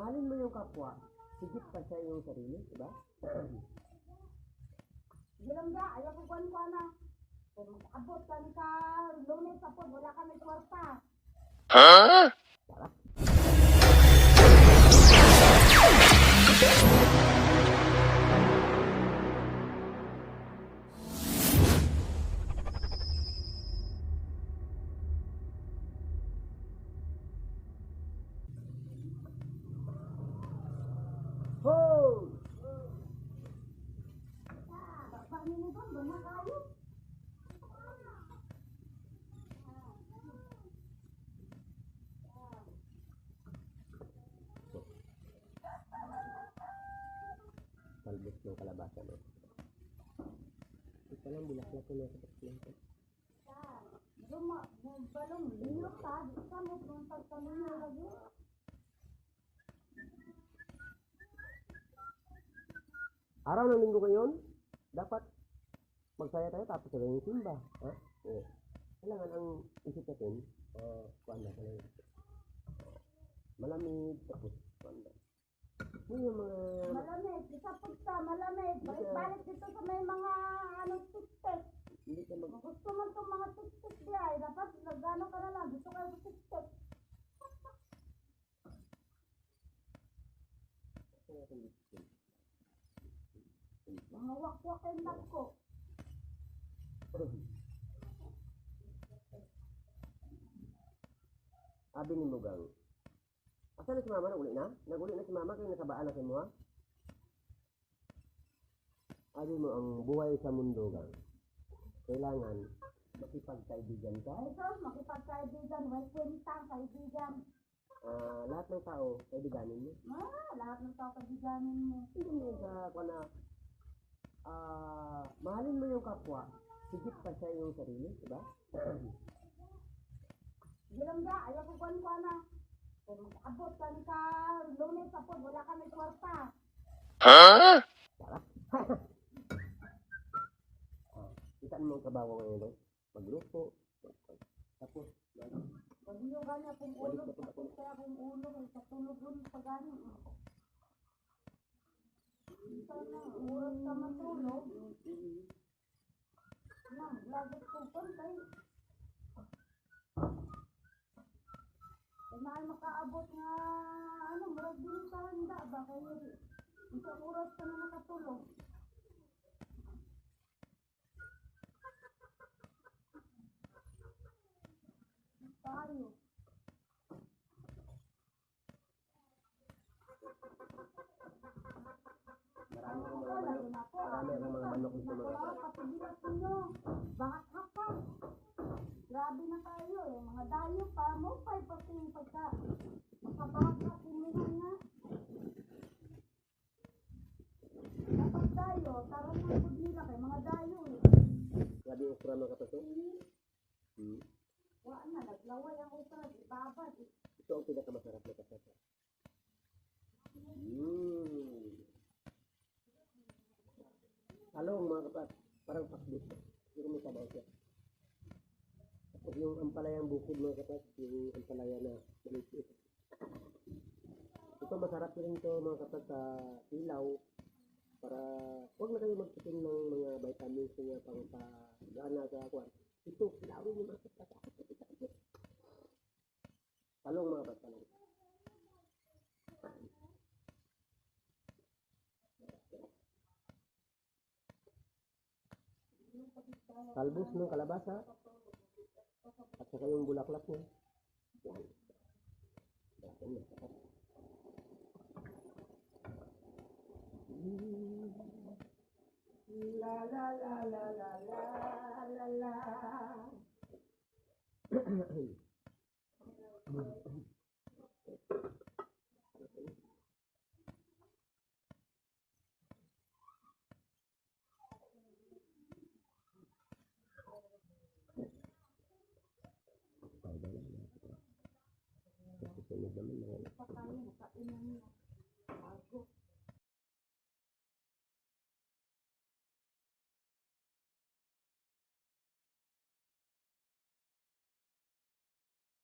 mahalin mo yung kapwa, sigit pa sa iyong sarili, diba? Hindi lang ba, ayaw ko kuhan na. Kung mag-abot ka ni ka, lunes sa pod, wala ka may kwarta. Sarap. Ho! Bakbanin mo ba, na kayo? Talbos ng kalabasa mo. Ito lang, bulaklak ko na sa pagkakita. Balong, liyok ka, di ka mo, kung pagkalinyo lagi. Araw ng linggo ngayon, dapat magsaya tayo tapos na yung simba. Ha? Eh, kailangan ang isip natin, kuhan na lang. Malamig, tapos kuhan na. Yung mga... Malamig, isapod ka, malamig. Balik dito sa may mga, tik-tik. Hindi ka mag... Gusto mo itong mga tik-tik diay, dapat nagano ka na lang, gusto kayo sa tik-tik. Mga wakwak yung ko. Abi ni Mugang. Asa na si mama? Naguli na? Naguli na si mama kaya nakabaan na kayo mo ha? Abi mo ang buhay sa mundo gang. Kailangan makipagkaibigan ka. Ito, makipagkaibigan, may kwentang kaibigan. Lahat ng tao, kaibiganin mo. Lahat ng tao kaibiganin mo. Hindi mo sa na mahalin mo yung kapwa, sigit pa sa iyong sarili, diba? Hindi lang ba, ayaw ko kuhan na. Kung mag-abot ka ni ka, lunes sa pod, wala ka may kwarta. Sarap. Itaan mo ang kabawa ngayon, magluto, tapos, Pag-iyo ka niya kung ulo, tapos kaya kung ulo, may katulugon pa gani. Sana, urat ka matulog. Lagot ko pantay. Mahal makaabot nga, murag din sa handa ba? Kaya, isang oras ka na nakatulog. Tayo. Marami akong mga manok dito mga kapatid. Patibilat ninyo. Bahak-haka. Grabe na tayo eh. Mga dayo pa mo pa yung pagka makabahak pinihan nga. Dapat dayo, tarong mga pagmila kay mga dayo eh. Grabe yung ukra mga kapatid. Wala na, naglaway ang ukra, ibabad eh. Ito ang pinakamasarap na kapatid. Talong mga kapatid, parang pakbit. Hindi mo sabaw siya. Tapos yung ampalayang bukid mga kapatid, yung ampalaya na maliit. Ito masarap rin ito mga kapatid sa ilaw. Para huwag na kayo magtitin ng mga vitamins niya pang gana sa kwan. Ito, ilawin yung mga kapatid. Talong mga kapatid, talong. Talbos ng kalabasa at saka yung bulaklak niya. Yan. La la la la la la la la. Susunod naman na